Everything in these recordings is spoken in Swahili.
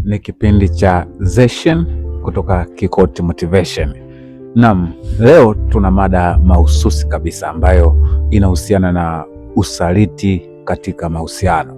ni kipindi cha Zeshen kutoka Kikoti Motivation. Naam, leo tuna mada mahususi kabisa ambayo inahusiana na usaliti katika mahusiano.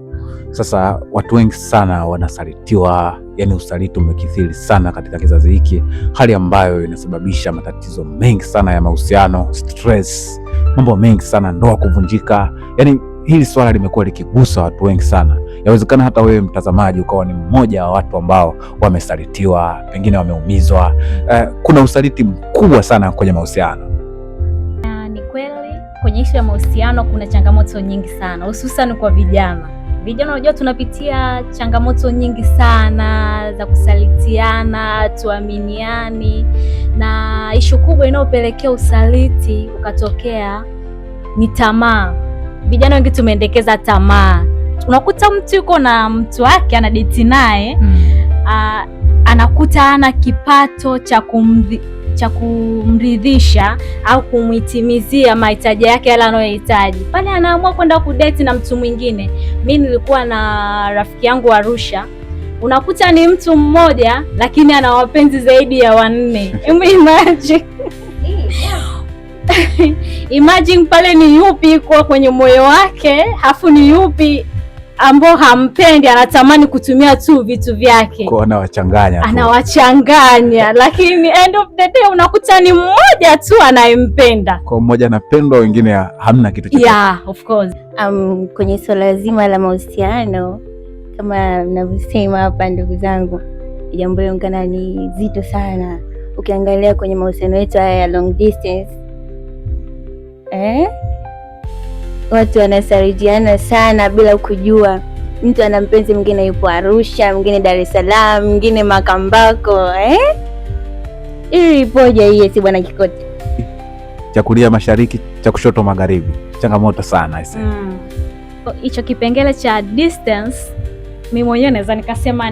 Sasa watu wengi sana wanasalitiwa, yani usaliti umekithiri sana katika kizazi hiki, hali ambayo inasababisha matatizo mengi sana ya mahusiano, stress, mambo mengi sana, ndoa kuvunjika. Yani hili swala limekuwa likigusa watu wengi sana. Yawezekana hata wewe mtazamaji ukawa ni mmoja wa watu ambao wamesalitiwa, pengine wameumizwa. Kuna usaliti mkubwa sana kwenye mahusiano. Ni kweli kwenye ishu ya mahusiano kuna changamoto nyingi sana, hususan kwa vijana. Vijana unajua tunapitia changamoto nyingi sana za kusalitiana, tuaminiani, na ishu kubwa inayopelekea usaliti ukatokea ni tamaa. Vijana wengi tumeendekeza tamaa. Unakuta mtu yuko na mtu wake anadeti naye, anakuta ana kipato cha kumridhisha au kumhitimizia mahitaji yake yale anayohitaji, pale anaamua kwenda kudeti na mtu mwingine. Mimi nilikuwa na rafiki yangu Arusha, unakuta ni mtu mmoja lakini ana wapenzi zaidi ya 4. Imagine imagine pale ni yupi kwa kwenye moyo wake, hafu ni yupi ambao hampendi, anatamani kutumia tu vitu vyake, kwa anawachanganya lakini end of the day unakuta ni mmoja tu anayempenda. Kwa mmoja anapendwa, wengine hamna kitu chochote. Yeah, of course. Kwenye swala zima la mahusiano, kama mnavyosema hapa ndugu zangu, jambo lingana ni zito sana. Ukiangalia kwenye mahusiano yetu haya ya long distance, watu wanasarijiana sana bila kujua. Mtu ana mpenzi mwingine yupo Arusha, mwingine Dar es Salaam, mwingine Makambako. Ili ipoje hii si bwana Kikoti? Cha kulia mashariki, cha kushoto magharibi. Changamoto sana hicho kipengele cha distance. Mimi mwenyewe naweza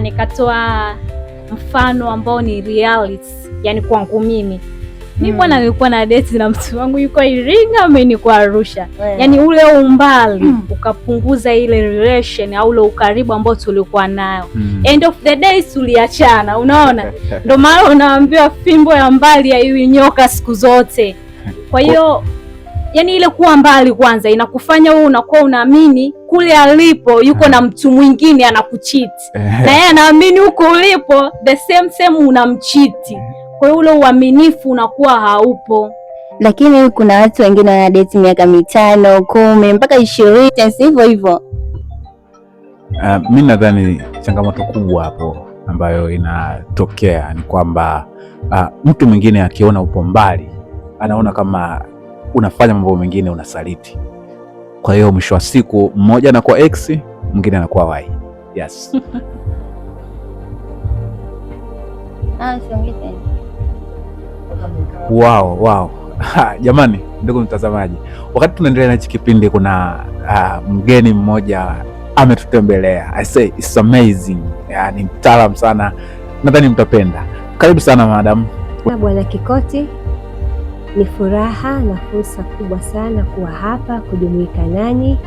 nikatoa mfano ambao ni reality, yani kwangu mimi. Mimi bwana nilikuwa na date na mtu wangu yuko Iringa, mimi niko Arusha. Yani ule umbali ukapunguza ile relation au ule ukaribu ambao tulikuwa nayo. End of the day tuliachana, unaona? Ndio maana unaambiwa fimbo ya mbali haiwi nyoka siku zote. Kwa hiyo yani ile kuwa mbali kwanza inakufanya wewe unakuwa unaamini kule alipo yuko na mtu mwingine anakuchiti. Na yeye anaamini huko ulipo the same unamchiti. Kwa hiyo ule uaminifu unakuwa haupo. Lakini kuna watu wengine wana date miaka 5, 10 mpaka 20 hivyo hivyo. Mimi nadhani changamoto kubwa hapo ambayo inatokea ni kwamba mtu mwingine akiona upo mbali anaona kama unafanya mambo mengine, unasaliti. Kwa hiyo mwisho wa siku mmoja anakuwa X, mwingine anakuwa Y. Yes. Wow. Jamani, ndugu mtazamaji, wakati tunaendelea na hichi kipindi kuna mgeni mmoja ametutembelea. I say it's amazing. Ni mtaalamu sana, nadhani mtapenda. Karibu sana madam. Bwana Kikoti, ni furaha na fursa kubwa sana kuwa hapa kujumuika nanyi.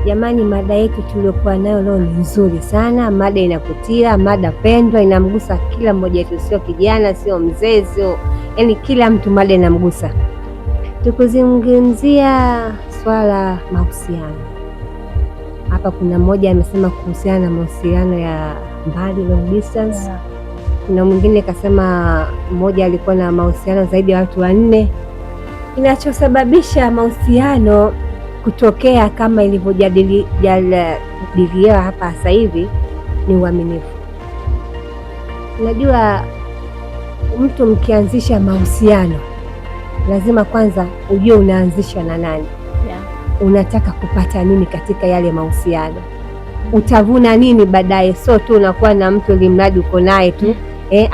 Jamani, mada yetu tuliyokuwa nayo leo ni nzuri sana. Mada inakutia, mada pendwa, inamgusa kila mmoja wetu, sio kijana, sio mzee, sio yani kila mtu, mada inamgusa. Tukuzungumzia swala mahusiano. Hapa kuna mmoja amesema kuhusiana na mahusiano ya mbali, long distance. Kuna mwingine kasema mmoja alikuwa na mahusiano zaidi ya watu 4. Kinachosababisha mahusiano kutokea kama ilivyojadiliwa hapa sasa hivi ni uaminifu. Unajua, mtu mkianzisha mahusiano lazima kwanza ujue unaanzisha na nani. Unataka kupata nini katika yale mahusiano, utavuna nini baadaye. So tu unakuwa na mtu limradi uko naye tu,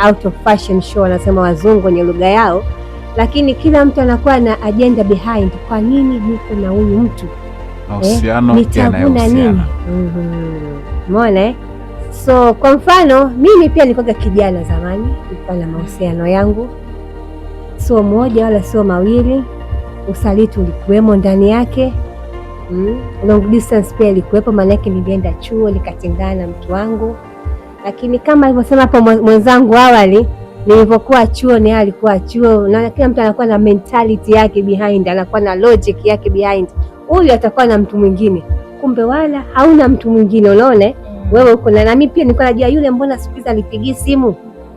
out of fashion show wanasema wazungu kwenye lugha yao, lakini kila mtu anakuwa na agenda behind. Kwa nini niko na huyu mtu? Nitavuna nini? Umeona? So kwa mfano mimi pia nilikuwa kijana zamani, nilikuwa na mahusiano yangu, sio moja wala sio mawili. Usaliti ulikuwemo ndani yake. Long distance pia ilikuwepo, maana yake nilienda chuo nikatengana na mtu wangu. lakini kama alivyosema hapo mwenzangu awali, nilivyokuwa chuo ni alikuwa chuo, na kila mtu anakuwa na mentality yake behind, anakuwa na logic yake behind. Huyu atakuwa na mtu mwingine, kumbe wala hauna mtu mwingine. Unaona wewe uko na mimi pia nilikuwa najua yule, mbona siku hizi alipigi simu,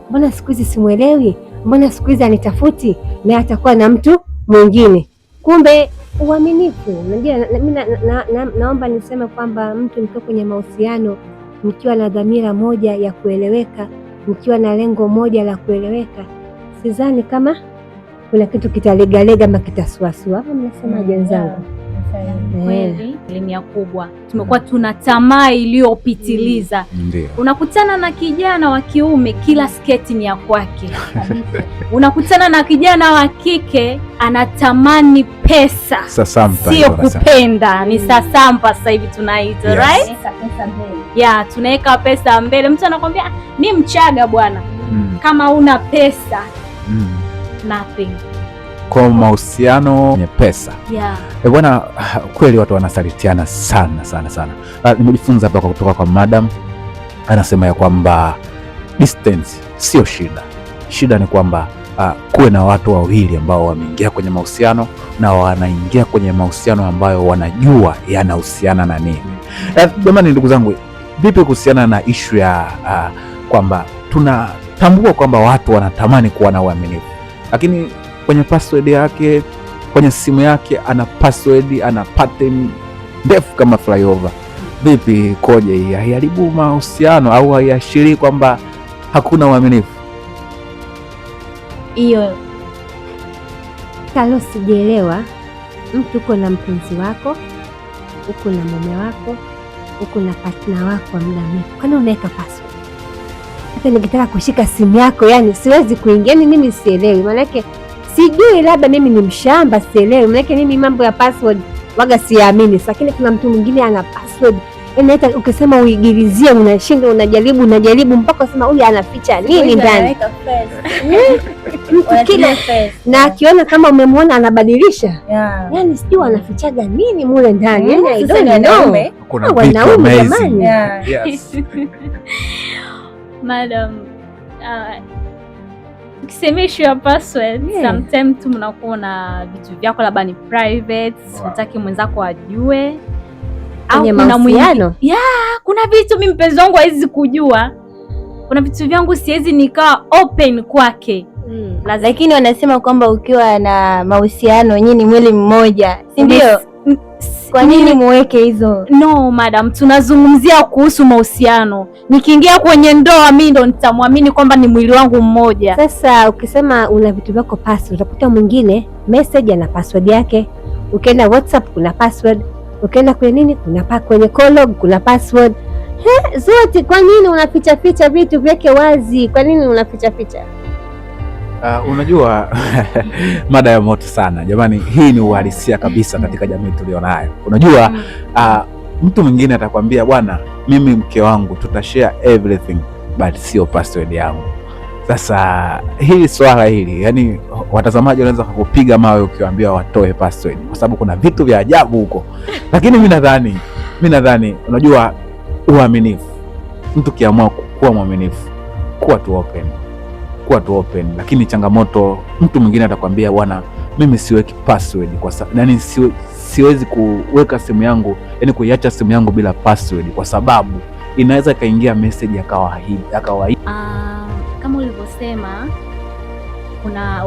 mbona siku hizi simuelewi, mbona siku hizi anitafuti, na atakuwa na mtu mwingine. Kumbe uaminifu. Unajua mimi naomba niseme kwamba mtu mkiwa kwenye mahusiano, mkiwa na dhamira moja ya kueleweka, mkiwa na lengo moja la kueleweka, sidhani kama kuna kitu kitalegalega ama kitasuasua. Hapo mnasemaje wenzangu? Kweli asilimia kubwa tumekuwa tuna tamaa iliyopitiliza. Unakutana na kijana wa kiume kila sketi ni ya kwake. Unakutana na kijana wa kike anatamani pesa, sio kupenda. Ni sasampa sasa hivi tunaita, right? Yeah, tunaweka pesa mbele. Mtu anakwambia ni Mchaga bwana, kama una pesa nothing. Kwa mahusiano yenye pesa bwana, kweli watu wanasalitiana sana sana sana. Nimejifunza hapa kutoka kwa madam, anasema ya kwamba distance sio shida. Shida ni kwamba kuwe na watu wawili ambao wameingia kwenye mahusiano na wanaingia kwenye mahusiano ambayo wanajua yanahusiana na nini. Jamani, ndugu zangu, vipi kuhusiana na issue ya kwamba tunatambua kwamba watu wanatamani kuwa na uaminifu, lakini kwenye password yake, kwenye simu yake ana password, ana pattern ndefu kama flyover. Vipi, koje hii? Haiharibu mahusiano au haiashirii kwamba hakuna uaminifu? Hiyo kalo sijaelewa. Mtu uko na mpenzi wako, uko na mume wako, uko na partner wako wa muda mrefu, kwani unaweka password? Hata nikitaka kushika simu yako, yani siwezi kuingia. Mimi sielewi, maanake sijui, labda mimi ni mshamba, sielewi. Maanake mimi mambo ya password waga siamini, lakini kuna mtu mwingine ana password. Hata ukisema uigilizie, unashinda, unajaribu mpaka usema huyu anaficha nini ndani. Kile na akiona kama umemwona anabadilisha, yani sijui anafichaga nini mule ndani. Yani kuna wanaume jamani. Madam, ukisemeshwa ya password, sometimes tu mnakuwa na vitu vyako labda ni private, unataka mwenzako ajue. Au kuna mwingine, kuna vitu mimi mpenzi wangu hawezi kujua. Kuna vitu vyangu siwezi nikaa open kwake. Lakini wanasema kwamba ukiwa na mahusiano nyinyi ni mwili mmoja, si ndio? Kwa nini muweke hizo? No madam, tunazungumzia kuhusu mahusiano. Nikiingia kwenye ndoa, mimi ndo nitamwamini kwamba ni mwili wangu mmoja. Sasa ukisema una vitu vyako password, utakuta mwingine message ana password yake. Ukienda WhatsApp kuna password, ukienda kwenye nini kwenye call log kuna password. Zote kwa nini unaficha ficha vitu vyake wazi? Kwa nini unaficha ficha? Unajua mada ya moto sana jamani. Hii ni uhalisia kabisa katika jamii tulionayo. Unajua mtu mwingine atakwambia bwana, mimi mke wangu tutashare everything but sio password yangu. Sasa hili swala hili, yani watazamaji wanaweza kukupiga mawe ukiwaambia watoe password, kwa sababu kuna vitu vya ajabu huko. Lakini mimi nadhani unajua, uaminifu, mtu kiamua kuwa mwaminifu, kuwa tu open. Lakini changamoto, mtu mwingine atakwambia bwana, mimi siweki password kwa sababu yani siwezi kuweka simu yangu, yani kuiacha simu yangu bila password kwa sababu inaweza kaingia message ya kawaida. Kama ulivyosema,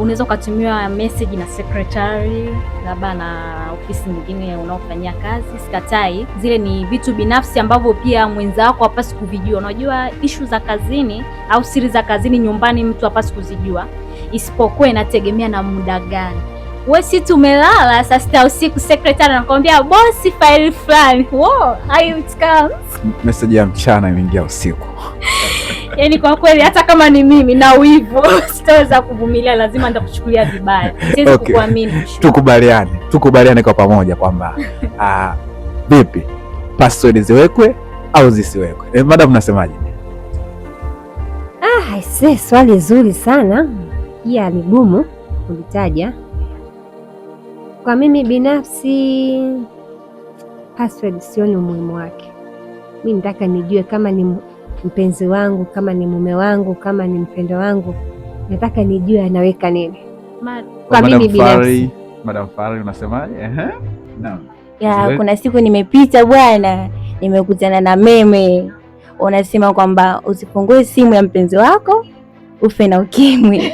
unaweza ukatumiwa message na secretary, labda na ofisi nyingine unaofanyia kazi. Sikatai, zile ni vitu binafsi ambavyo pia mwenzako hapasi kuvijua. Unajua issue za kazini au siri za kazini nyumbani mtu hapasi kuzijua, isipokuwa inategemea na muda gani. Wewe si tumelala saa 6 usiku, secretary anakuambia boss, file fulani, wow, how it comes. Message ya mchana imeingia usiku. Yaani kwa kweli hata kama ni mimi na hivyo sitaweza kuvumilia, lazima nitakuchukulia vibaya. Siwezi kukuamini. Tukubaliane kwa pamoja kwamba vipi password ziwekwe au zisiwekwe? Madam, nasemaje? Swali zuri sana. Ni gumu kulitaja. Kwa mimi binafsi, password sioni umuhimu wake. Mimi nataka nijue kama mpenzi wangu, kama ni mume wangu, kama ni mpendo wangu, nataka nijue anaweka nini kwa mimi binafsi. Madam Fari, unasemaje? Naam. Ya, kuna siku nimepita bwana, nimekutana na meme unasema kwamba usifungue simu ya mpenzi wako ufe na ukimwi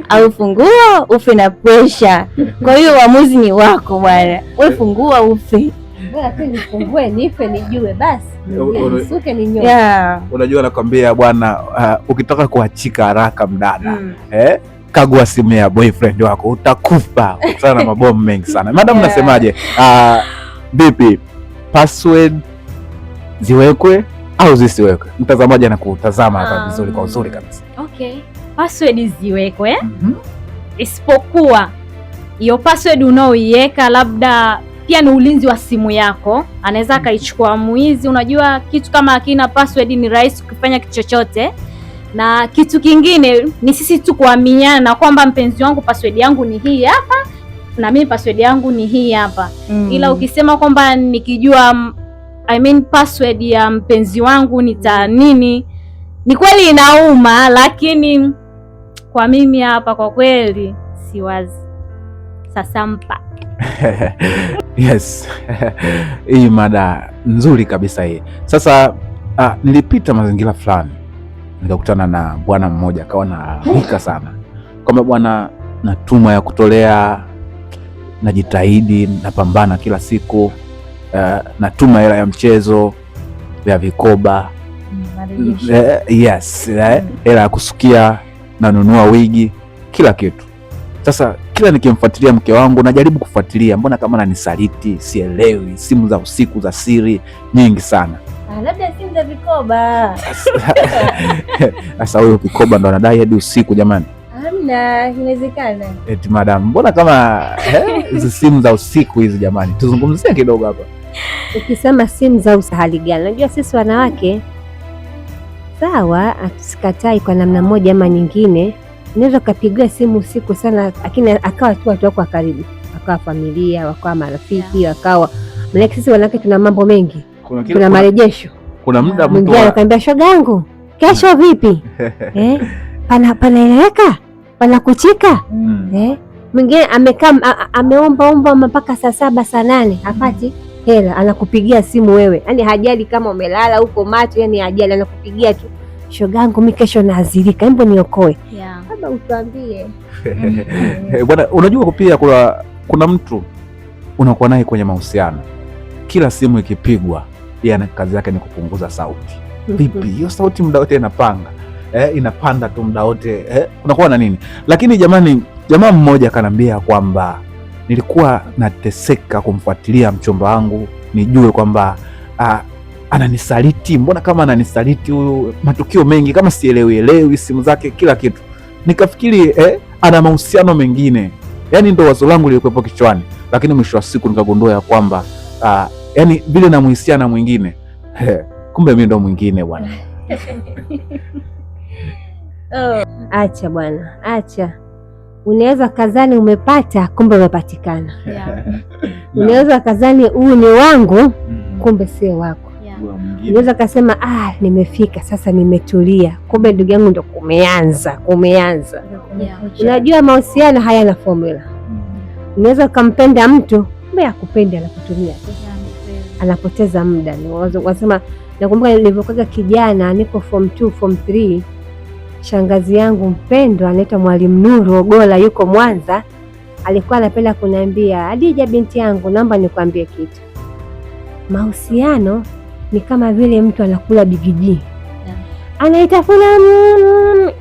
au fungua ufe na pressure. Kwa hiyo uamuzi ni wako bwana, wewe fungua ufe. Bora tu nifungue nife nijue basi. Nisuke ninyoe. Yeah. Unajua nakwambia bwana, ukitaka kuachika haraka mdada, kagua simu ya boyfriend wako, utakufa sana na mabomu mengi sana. Madam, nasemaje? Vipi, password ziwekwe au zisiwekwe? Mtazamaji anakutazama hapa vizuri, kwa uzuri kabisa. Okay, password ziwekwe. Isipokuwa hiyo password unaoiweka labda pia ni ulinzi wa simu yako, anaweza akaichukua mwizi. Unajua kitu kama hakina password ni rahisi kufanya kitu chochote. Na kitu kingine ni sisi tu kuaminiana kwamba mpenzi wangu password yangu ni hii hapa na mimi password yangu ni hii hapa. Ila ukisema kwamba nikijua password ya mpenzi wangu nita nini, ni kweli inauma, lakini kwa mimi hapa kwa kweli siwazi. Sasa mpa Yes. Hii mada nzuri kabisa hii. Sasa nilipita mazingira fulani nikakutana na bwana mmoja akawa anaamka sana kwamba bwana, natuma ya kutolea, najitahidi, napambana kila siku, natuma hela ya mchezo ya vikoba, yes, hela ya kusukia, nanunua wigi, kila kitu. Sasa kila nikimfuatilia mke wangu, najaribu kufuatilia, mbona kama ananisaliti, sielewi. Simu za usiku za siri nyingi sana. Labda simu za vikoba. Sasa huyo vikoba ndo anadai hadi usiku jamani. Hamna, inawezekana. Eti madam, mbona kama hizi simu za usiku hizi jamani? Tuzungumzie kidogo hapa. Ukisema simu za hali gani? Unajua sisi wanawake sawa, atusikatai kwa namna moja ama nyingine. Unaweza ukapigiwa simu usiku sana, lakini akawa tu watu wako karibu, akawa familia, wakawa marafiki, wakawa maana sisi wanawake tuna mambo mengi, kuna marejesho. Kuna muda mwingine anakuambia shogangu, kesho vipi? Panaeleweka, panakuchika. Mwingine amekaa ameomba mpaka saa 7 saa 8 hapati hela, anakupigia simu wewe, yaani hajali kama umelala huko macho, yaani hajali, anakupigia tu, shogangu mimi kesho naazirika, hebu niokoe. Baba utuambie. Bwana, unajua pia kuna mtu unakuwa naye kwenye mahusiano, kila simu ikipigwa yeye kazi yake ni kupunguza sauti. Vipi hiyo sauti muda wote inapanga, inapanda tu muda wote, unakuwa na nini? Lakini jamani, jamaa mmoja kanambia kwamba nilikuwa nateseka kumfuatilia mchumba wangu nijue kwamba ananisaliti. Mbona kama ananisaliti huyu, matukio mengi kama sielewi, simu zake, kila kitu. Nikafikiri ana mahusiano mengine, yaani ndo wazo langu lilikuwepo kichwani, lakini mwisho wa siku nikagundua ya kwamba yaani vile namuhisiana mwingine, kumbe mimi ndo mwingine bwana. Acha bwana, acha. Unaweza kazani umepata, kumbe umepatikana. Unaweza kazani huu ni wangu, kumbe sio wako. Unaweza kasema nimefika sasa, nimetulia, kumbe ndugu yangu ndo kumeanza. Unajua mahusiano hayana formula. Unaweza ukampenda mtu, kumbe akupende, anakutumia, anapoteza muda. Wasema, nakumbuka nilivyokuwa kijana, niko form 2 form 3, shangazi yangu mpendwa anaitwa Mwalimu Nuru Ogola, yuko Mwanza, alikuwa anapenda kuniambia, Hadija binti yangu, naomba nikwambie kitu. Mahusiano ni kama vile mtu anakula bigiji, anaitafuna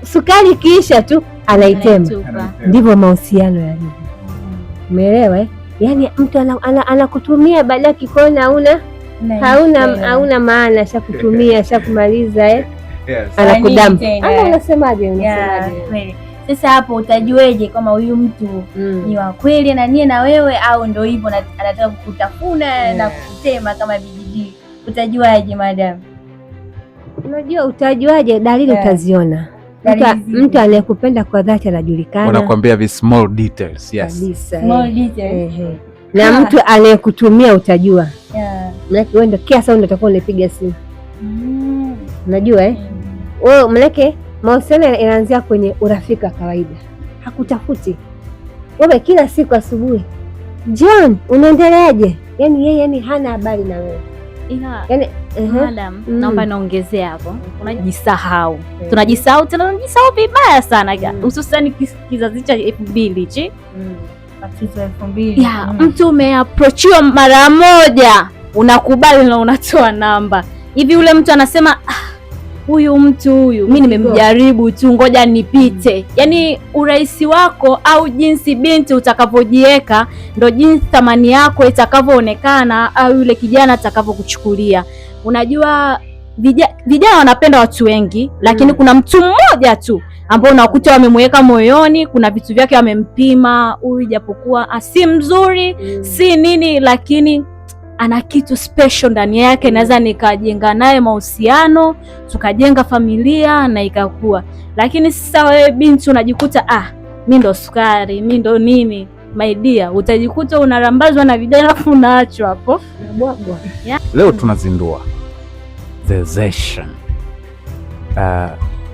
sukari kisha tu anaitema. Ndivyo mahusiano yalivyo. Umeelewa? Yaani mtu anakutumia baada ya kikuona hauna maana, shakutumia, shakumaliza, anakudampa. Unasemaje? Sasa hapo utajueje kama huyu mtu ni wa kweli na nie na wewe, au ndio hivyo anataka kukutafuna na kukutema kama bigiji? Utajuaje madam? Unajua utajuaje? Dalili utaziona. Mtu anayekupenda kwa dhati anajulikana. Wanakuambia the small details. Yes. Small details. Na mtu anayekutumia utajua. Maana wewe ndio kiasi ndio utakuwa unapiga simu. Unajua wewe mleke, mahusiano yanaanzia kwenye urafiki wa kawaida, hakutafuti wewe kila siku asubuhi, John unaendeleaje? Yani yeye hana habari na wewe. Yani madam, naomba naongezea hapo, unajisahau. Tunajisahau tena, tunajisahau vibaya sana, hususan kizazi cha 2000 hichi. Tatizo 2000. Mtu umeapproachiwa mara moja, unakubali na unatoa namba. Hivi ule mtu anasema huyu mtu huyu mimi nimemjaribu tu, ngoja nipite. Yani urahisi wako au jinsi binti utakavyojiweka ndo jinsi thamani yako itakavyoonekana au yule kijana atakavyokuchukulia. Unajua vijana wanapenda watu wengi, lakini kuna mtu mmoja tu ambao unakuta wamemweka moyoni, kuna vitu vyake wamempima, huyu japokuwa si mzuri si nini, lakini ana kitu special ndani yake, naweza nikajenga naye mahusiano, tukajenga familia na ikakua. Lakini sasa wewe binti unajikuta mimi ndo sukari, mimi ndo nini, my dear, utajikuta unarambazwa na vijana afu unaachwa hapo. Leo tunazindua The Zeshan.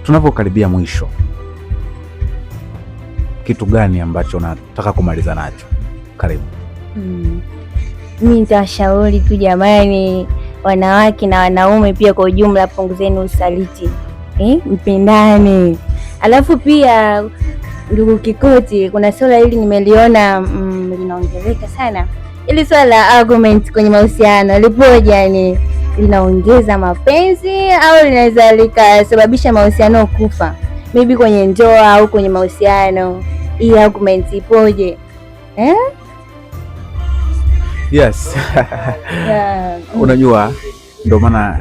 Tunapokaribia mwisho, kitu gani ambacho nataka kumaliza nacho? Karibu. Mimi nitawashauri tu jamani, wanawake na wanaume pia kwa ujumla, punguzeni usaliti, mpendane. Alafu pia ndugu Kikoti, kuna swala hili nimeliona linaongeleka sana, ili swala la argument kwenye mahusiano lipoje? Yani linaongeza mapenzi au linaweza likasababisha mahusiano kufa, maybe kwenye ndoa au kwenye mahusiano? Hii argument ipoje? Yes. Unajua ndio maana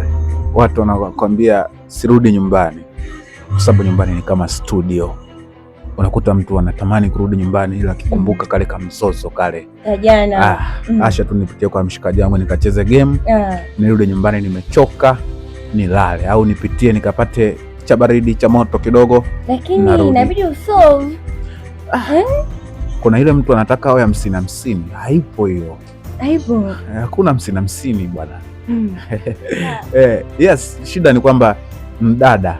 watu wanakwambia sirudi nyumbani, kwa sababu nyumbani ni kama studio. Unakuta mtu anatamani kurudi nyumbani, ila akikumbuka kale kamsoso kale jana, Asha tu nipitie kwa mshikaji wangu nikacheze game, nirudi nyumbani nimechoka nilale, au nipitie nikapate cha baridi cha moto kidogo, lakini inabidi usolve. Kuna ile mtu anataka awe 50-50, haipo hiyo. Haipo. Hakuna 50-50 bwana. Yes, shida ni kwamba mdada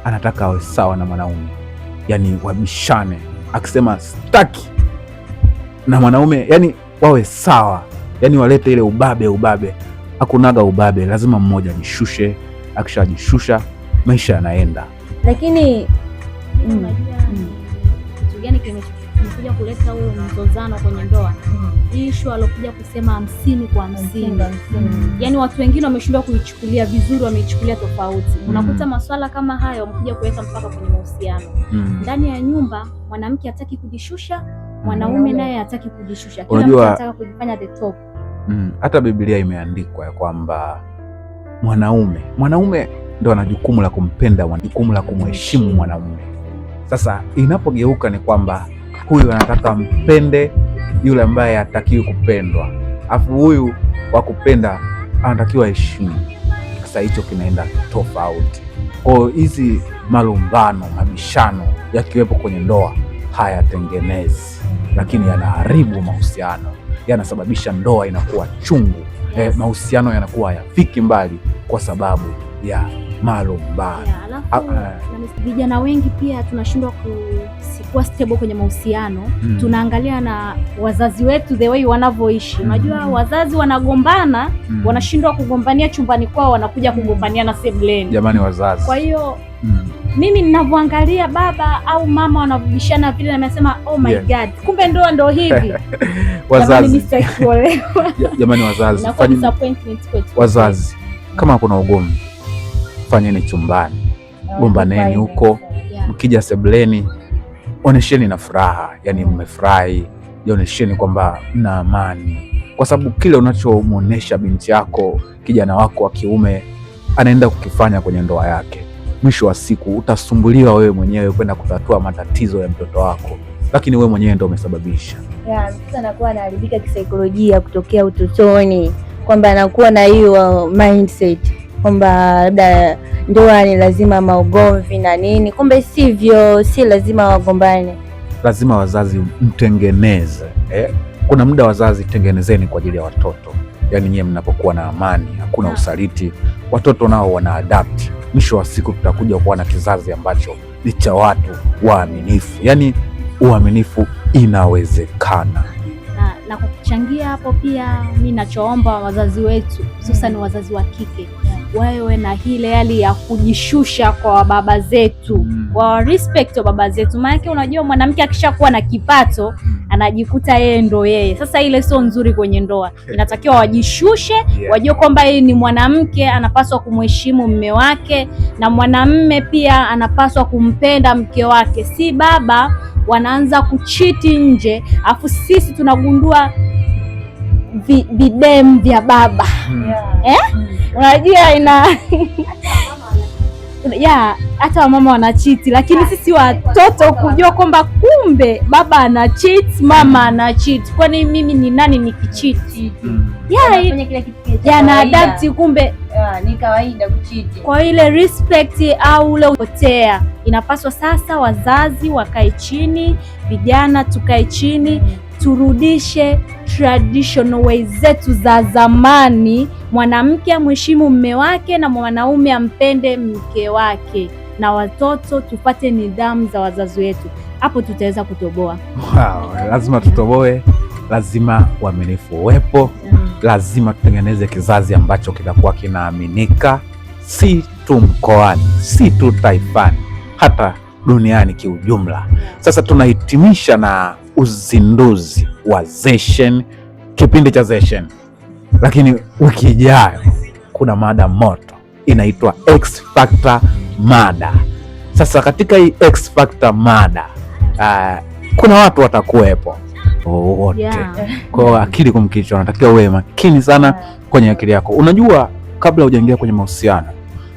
anataka awe sawa na mwanaume, yani wabishane, akisema staki na mwanaume yani wawe sawa, yani walete ile ubabe. Hakunaga ubabe, lazima mmoja jishushe, akishajishusha maisha yanaenda. Lakini kitu gani kimekuja kuleta huo mzozano kwenye ndoa? Issue alokuja kusema 50 kwa 50. Yani watu wengine wameshindwa kuichukulia vizuri, wameichukulia tofauti. Unakuta maswala kama hayo wamekuja kuweka mpaka kwenye mahusiano. Ndani ya nyumba mwanamke hataki kujishusha, mwanaume naye hataki kujishusha. Kila mtu anataka kujifanya the top. Hata Biblia imeandikwa ya kwamba mwanaume ndo ana jukumu la kumpenda, jukumu la kumheshimu mwanaume. Sasa inapogeuka ni kwamba huyu anataka mpende yule ambaye hatakiwi kupendwa, afu huyu wa kupenda anatakiwa heshima. Sasa hicho kinaenda tofauti. Kwa hizi malumbano, mabishano yakiwepo kwenye ndoa hayatengenezi, lakini yanaharibu mahusiano, yanasababisha ndoa inakuwa chungu. Mahusiano yanakuwa hayafiki mbali kwa sababu ya malumbano. Vijana wengi pia tunashindwa kuwa stable kwenye mahusiano. Tunaangalia na wazazi wetu the way wanavyoishi. Unajua wazazi wanagombana, wanashindwa kugombania chumbani kwao, wanakuja kugombania na sebuleni. Jamani wazazi. Kwa hiyo mimi ninavyoangalia baba au mama wanavibishana vile, na nasema oh my God, kumbe ndoa ndo hivi. Wazazi. Jamani wazazi. Wazazi, kama kuna ugomvi fanyeni chumbani, gombaneni huko. Mkija sebuleni onesheni na furaha, yani mmefurahi, onesheni kwamba mna amani, kwa sababu kile unachomuonesha binti yako, kijana wako wa kiume anaenda kukifanya kwenye ndoa yake. Mwisho wa siku utasumbuliwa wewe mwenyewe kwenda kutatua matatizo ya mtoto wako, lakini wewe mwenyewe ndio umesababisha. Mtoto anakuwa anaharibika kisaikolojia kutokea utotoni, kwamba anakuwa na hiyo mindset kwamba labda ndoa ni lazima maugomvi na nini, kumbe sivyo, si lazima wagombane. Lazima wazazi mtengeneze. Kuna muda wazazi tengenezeni kwa ajili ya watoto, yaani nyie mnapokuwa na amani, hakuna usaliti, watoto nao wana adapt. mwisho wa siku tutakuja kuwa na kizazi ambacho ni cha watu waaminifu. Yaani uaminifu inawezekana. Na kuchangia hapo pia, mimi nachoomba wazazi wetu, hususan wazazi wa kike, wawe na ile hali ya kujishusha kwa baba zetu, wa respect wa baba zetu. Maana unajua mwanamke akishakuwa na kipato anajikuta yeye ndo yeye. Sasa ile sio nzuri kwenye ndoa. Inatakiwa wajishushe, wajue kwamba yeye ni mwanamke, anapaswa kumheshimu mume wake, na mwanamume pia anapaswa kumpenda mke wake. Si baba wanaanza kuchiti nje, afu sisi tunagundua videm vya baba. Unajua hata wamama wanachiti, lakini sisi watoto kujua kwamba kumbe baba ana cheat, mama ana cheat. Kwani mimi ni nani nikichiti? Na adapt, kumbe ni kawaida kuchiti. Kwa ile respect au ule upotea, inapaswa sasa wazazi wakae chini, vijana tukae chini, turudishe traditional ways zetu za zamani. Mwanamke amheshimu mume wake na mwanaume ampende mke wake, na watoto tupate nidhamu za wazazi wetu. Hapo tutaweza kutoboa. Lazima tutoboe, lazima uaminifu uwepo. Lazima tutengeneze kizazi ambacho kitakuwa kinaaminika, si tu mkoani, si tu taifani, hata duniani kiujumla. Sasa tunahitimisha na uzinduzi wa Zeshen, kipindi cha Zeshen, lakini wiki ijayo kuna mada moto inaitwa X Factor mada. Sasa katika hii X Factor mada kuna watu watakuwepo wote. Kwa akili kumkichwa, unatakiwa uwe makini sana kwenye akili yako. Unajua, kabla hujaingia kwenye mahusiano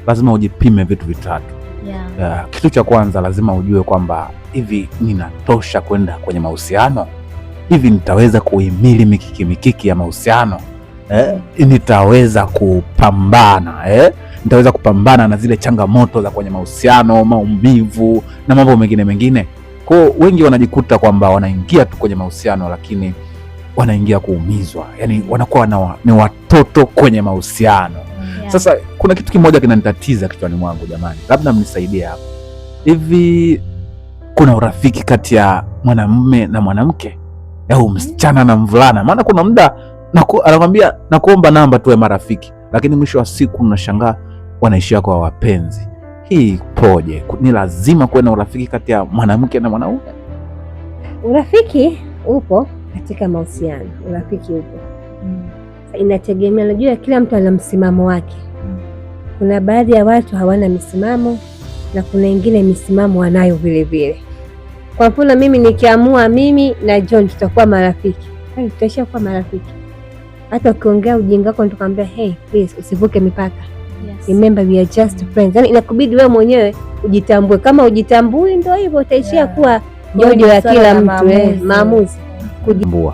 lazima ujipime vitu vitatu. Kitu cha kwanza, lazima ujue kwamba hivi ninatosha kwenda kwenye mahusiano? Hivi nitaweza kuhimili mikiki ya mahusiano? Nitaweza kupambana nitaweza kupambana na zile changamoto za kwenye mahusiano, maumivu na mambo mengine? Kwa wengi wanajikuta kwamba wanaingia tu kwenye mahusiano, lakini wanaingia kuumizwa. Yaani wanakuwa ni watoto kwenye mahusiano. Sasa kuna kitu kimoja kinanitatiza kichwani mwangu, jamani, labda mnisaidie hapo. Hivi kuna urafiki kati ya mwanamume na mwanamke au msichana na mvulana? Maana kuna muda anakwambia nakuomba namba tuwe marafiki, lakini mwisho wa siku mnashangaa wanaishia kwa wapenzi. Hii poje? Ni lazima kuwe na urafiki kati ya mwanamke na mwanaume? Urafiki upo katika mahusiano, urafiki upo. Inategemea, najua kila mtu ana msimamo wake. Kuna baadhi ya watu hawana misimamo na kuna wengine misimamo wanayo vile vile. Kwa mfano mimi nikiamua mimi na John tutakuwa marafiki, tutaisha kuwa marafiki. Hata ukiongea ujinga wako nitakwambia hey please usivuke mipaka. Remember we are just friends. Yaani inakubidi wewe mwenyewe ujitambue. Kama ujitambui ndio hivyo utaishia kuwa jojo ya kila mtu, maamuzi. Kujitambua.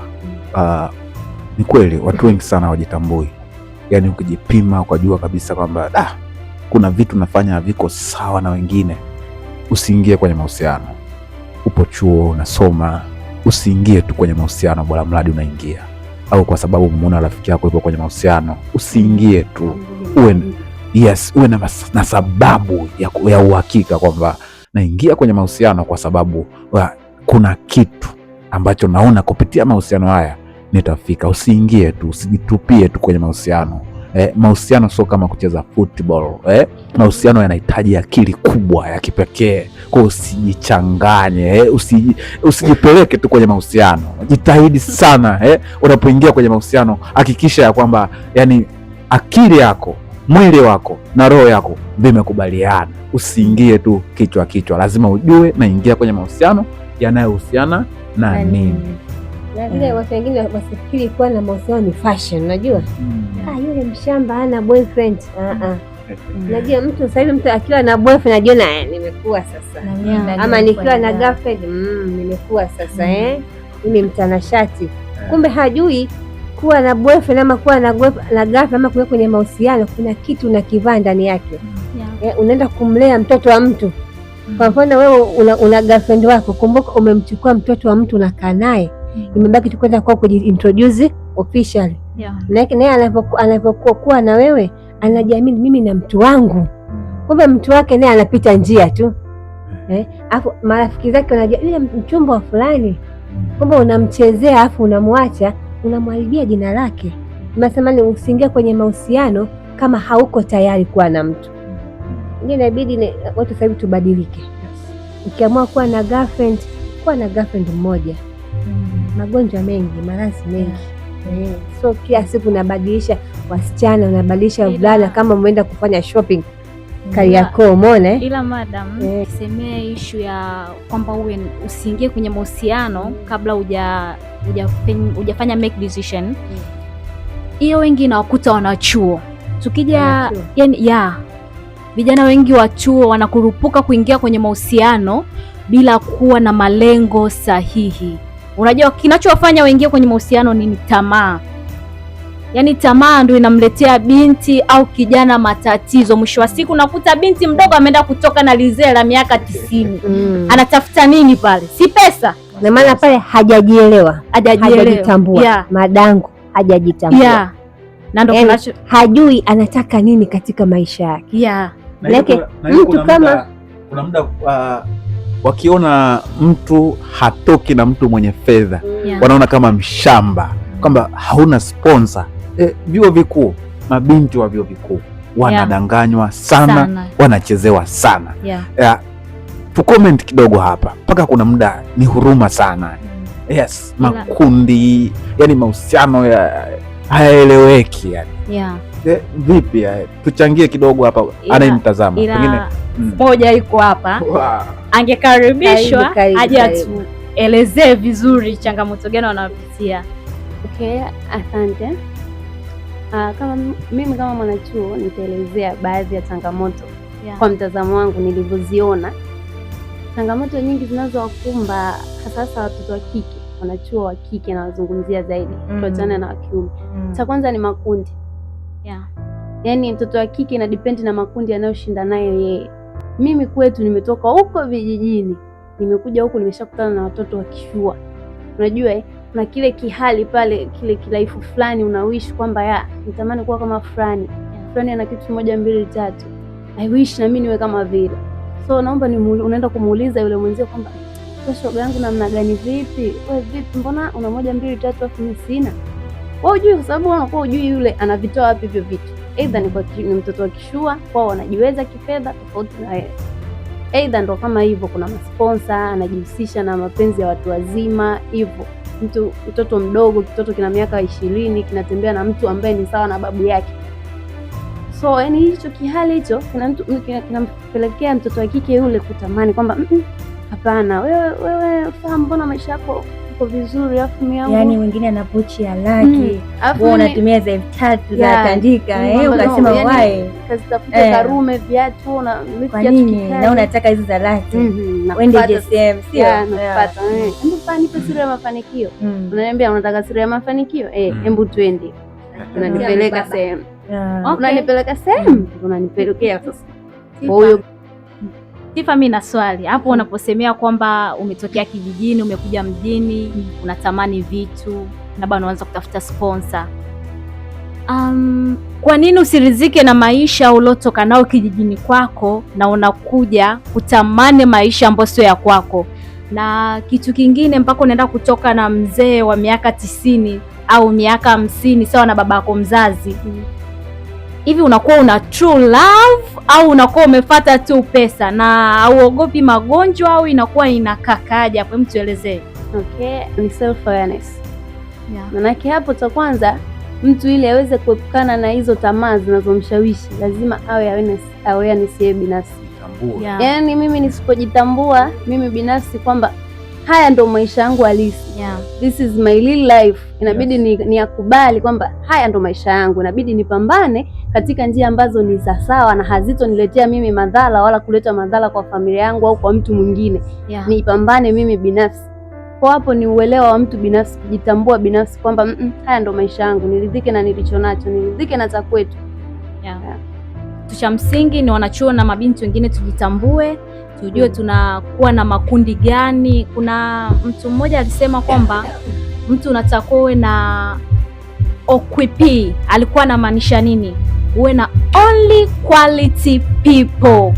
Ni kweli watu wengi sana hawajitambui. Yaani ukijipima ukajua kabisa kwamba kuna vitu nafanya haviko sawa na wengine, usiingie kwenye mahusiano. Upo chuo unasoma, usiingie tu kwenye mahusiano bora mradi unaingia. Au kwa sababu umeona rafiki yako yupo kwenye mahusiano, usiingie tu. Uwe na sababu ya uhakika kwamba naingia kwenye mahusiano kwa sababu kuna kitu ambacho naona kupitia mahusiano haya nitafika. Usiingie tu, usijitupie tu kwenye mahusiano. Mahusiano sio kama kucheza football. Mahusiano yanahitaji akili kubwa ya kipekee. Kwa usijichanganye, usijipeleke tu kwenye mahusiano. Jitahidi sana unapoingia kwenye mahusiano, hakikisha ya kwamba yani akili yako, mwili wako na roho yako vimekubaliana. Usiingie tu kichwa. Lazima ujue naingia kwenye mahusiano yanayohusiana na nini. Na watu wengine wasifikiri kuwa na mahusiano ni fashion, unajua? Yule mshamba hana boyfriend. Unajua mtu sasa hivi mtu akiwa na boyfriend anajiona nimekuwa sasa. Ama nikiwa na girlfriend nimekuwa sasa mimi mtanashati. Kumbe hajui kuwa na boyfriend ama kuwa na girlfriend ama kuwa kwenye mahusiano kuna kitu unakivaa ndani yake. Unaenda kumlea mtoto wa mtu. Kwa mfano wewe una girlfriend wako, kumbuka umemchukua mtoto wa mtu unakaa naye. Imebaki tu kwenda kwa kujiintroduce officially. Naye anapokuwa na wewe anajiamini, mimi na mtu wangu kumbe mtu wake naye anapita njia tu afu marafiki zake wanajua yule mchumba wa fulani, kumbe unamchezea afu unamwacha, unamharibia jina lake. Nasema ni usiingie kwenye mahusiano kama hauko tayari kuwa na mtu. Inabidi watu sasa hivi tubadilike. Ukiamua kuwa na girlfriend, kuwa na girlfriend mmoja. Magonjwa mengi, maradhi mengi. So kila siku unabadilisha wasichana, unabadilisha wavulana kama umeenda kufanya shopping. Kariakoo, umeona ila madam, semea issue ya kwamba usiingie kwenye mahusiano kabla hujafanya make decision. Hiyo wengi nawakuta wanachuo. Tukija vijana wengi wa chuo wanakurupuka kuingia kwenye mahusiano bila kuwa na malengo sahihi. Unajua kinachowafanya waingie kwenye mahusiano ni tamaa. Yaani tamaa ndio inamletea binti au kijana matatizo. Mwisho wa siku unakuta binti mdogo ameenda kutoka na lizee la miaka 90. Anatafuta nini pale? Si pesa. Na maana pale hajajielewa, hajajitambua. Madango hajajitambua. Na ndio hajui anataka nini katika maisha yake. Mtu kama kuna muda wakiona mtu hatoki na mtu mwenye fedha, wanaona kama mshamba, kwamba hauna sponsor. Vyuo vikuu, mabinti wa vyuo vikuu wanadanganywa sana, wanachezewa sana. Tu-comment kidogo hapa, mpaka kuna muda ni huruma sana. Makundi, yani mahusiano hayaeleweki yani. Vipi tuchangie kidogo hapa, anayemtazama pengine moja iko hapa angekaribishwa aje atuelezee vizuri changamoto gani wanapitia. Okay, asante. Kama mwanachuo nitaelezea baadhi ya changamoto kwa mtazamo wangu nilivyoziona. Changamoto nyingi zinazowakumba hasa watoto wa kike, wanachuo wa kike na wazungumzia zaidi, tuachane na wa kiume. Cha kwanza ni makundi. Yaani mtoto wa kike ina depend na makundi anayoshinda nayo yeye. Mimi kwetu nimetoka huko vijijini, nimekuja huku nimeshakutana na watoto wa kishua. Unajua na kile kihali pale, kile kilaifu fulani unawish kwamba nitamani kuwa kama fulani. Fulani ana kitu 1 2 3. I wish na mimi niwe kama vile. So naomba unaenda kumuuliza yule mwenzio kwamba shoga yangu namna gani, vipi? Wewe vipi, mbona una 1 2 3 afu mimi sina? Wewe hujui, kwa sababu unakuwa hujui yule anavitoa wapi hivyo vitu. Aidha ni mtoto wa kishua, kwao wanajiweza kifedha tofauti na wewe. Aidha ndo kama hivyo, kuna masponsa anajihusisha na mapenzi ya watu wazima hivyo. Mtoto mdogo, kitoto kina miaka 20 kinatembea na mtu ambaye ni sawa na babu yake. So yani hicho kihali hicho kinampelekea mtoto wa kike yule kutamani kwamba hapana, wewe fahamu, mbona maisha yako uko vizuri, afu mimi yangu. Yani mwingine ana pochi ya laki, wewe unatumia za 3000 za tandika, ukasema wae kazitafuta karume viatu na viatu kikali, na unataka hizo za laki. Wende JSM, sio? Napata. Hebu nipe siri ya mafanikio. Unaniambia unataka siri ya mafanikio? Hebu twende. Unanipeleka sehemu. Unanipeleka sehemu, unanipelekea sasa. Huyo Tifa, mimi na swali hapo, unaposemea kwamba umetokea kijijini umekuja mjini, unatamani vitu, labda unaanza kutafuta sponsor. Kwa nini usirizike na maisha uliotoka nao kijijini kwako na unakuja kutamani maisha ambayo sio ya kwako? Na kitu kingine, mpaka unaenda kutoka na mzee wa miaka 90 au miaka 50 sawa na babako mzazi. Hivi unakuwa una true love au unakuwa umefuata tu pesa na hauogopi magonjwa, au inakuwa inakakaje hapo? Hebu tuelezee. Okay, ni self awareness. Manake hapo cha kwanza mtu ili aweze kuepukana na hizo tamaa zinazomshawishi lazima awe awareness yeye binafsi. Yaani mimi nisipojitambua mimi binafsi kwamba haya ndo maisha yangu halisi. This is my real life. Inabidi niakubali kwamba haya ndo maisha yangu. Inabidi nipambane katika njia ambazo ni sawa na hazitoniletea mimi madhara wala kuleta madhara kwa familia yangu au kwa mtu mwingine. Nipambane mimi binafsi. Kwa hapo ni uelewa wa mtu binafsi, kujitambua binafsi kwamba haya ndo maisha yangu, niridhike na nilicho nacho, niridhike na cha kwetu. Cha msingi ni wanachuo na mabinti wengine tujitambue, tujue tunakuwa na makundi gani. Kuna mtu mmoja alisema kwamba mtu unatakiwa uwe na OQP. Alikuwa anamaanisha nini? uwe na only quality people.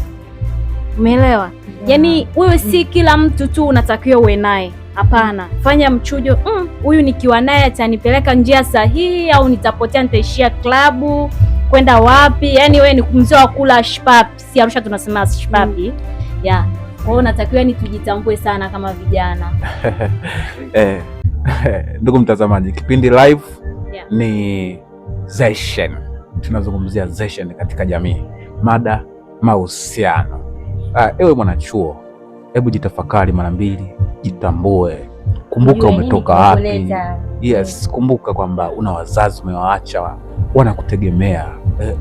Umeelewa? Yaani wewe si kila mtu tu unatakiwa uwe naye. Hapana, fanya mchujo. Huyu nikiwa naye atanipeleka njia sahihi au nitapotea, nitaishia klabu, kwenda wapi? Yaani wewe ni mzee wa kula shpapi. Si Arusha tunasema shpapi. Yeah. Kwa hiyo natakiwa ni tujitambue sana kama vijana. Ndugu mtazamaji, kipindi live ni Zeshen. Tunazungumzia Zeshen katika jamii. Mada mahusiano. Ewe mwanachuo, hebu jitafakari mara mbili, jitambue. Kumbuka umetoka wapi. Yes, kumbuka kwamba una wazazi umewaacha, wanakutegemea,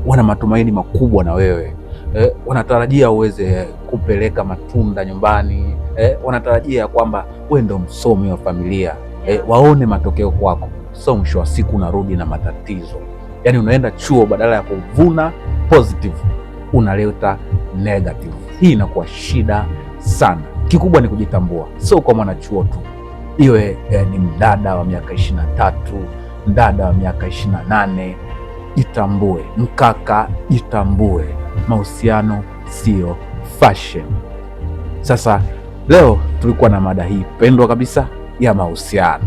wana matumaini makubwa na wewe. Wanatarajia uweze kupeleka matunda nyumbani. Wanatarajia kwamba wewe ndo msomi wa familia. Waone matokeo kwako. So mwisho wa siku unarudi na matatizo. Yaani unaenda chuo, badala ya kuvuna positive unaleta negative. Hii inakuwa shida sana. Kikubwa ni kujitambua. So kwa mwanachuo tu, iwe ni mdada wa miaka 23, mdada wa miaka 28, jitambue. Mkaka, jitambue. Mahusiano sio fashion. Sasa leo tulikuwa na mada hii pendwa kabisa ya mahusiano,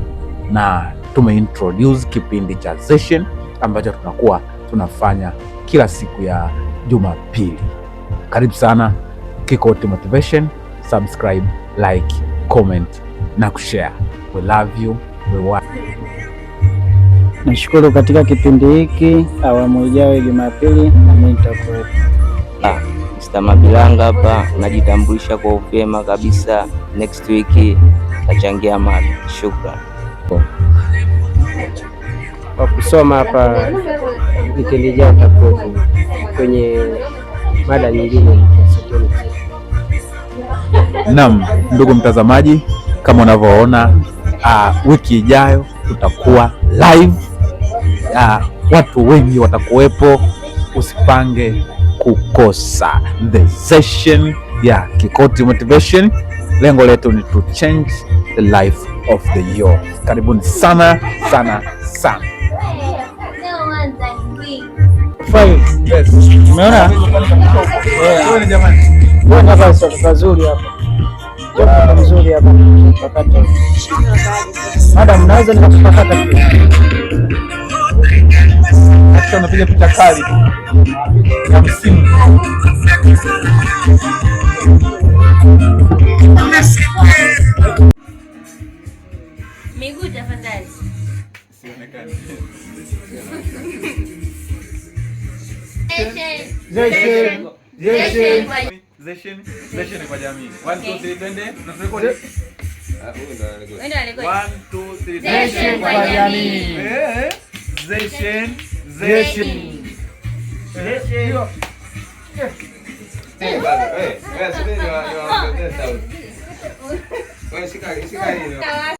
na tumeintroduce kipindi cha Zeshen ambacho tunakuwa tunafanya kila siku ya Jumapili. Karibu sana Kikoti Motivation. Subscribe, like, comment na kushare. We love you. We want. Nashukuru katika kipindi hiki, awamu ijayo Jumapili na mimi nitakuwepo. Mr. Mabilanga hapa, najitambulisha kwa upema kabisa. Next week tachangia mada. Shukrani. Kwa kusoma hapa wikendi ijayo tutakuwa kwenye mada nyingine. Naam, ndugu mtazamaji, kama unavyoona wiki ijayo tutakuwa live. Watu wengi watakuwepo, usipange kukosa the session ya Kikoti Motivation. Lengo letu ni to change the life of the youth. Karibuni sana sana sana. Yes. Umeona? Wewe jamani. Bwana basi pazuri hapa. Jambo mzuri hapa. Wakati. Madam, naweza nikakupata tu. Hata unapiga picha kali ya msimu. Miguu tafadhali. Sionekane. Zeshen kwa jamii. 1 2 3 twende. Tunarekodi. 1 2 3 Zeshen kwa jamii. Zeshen. Wewe,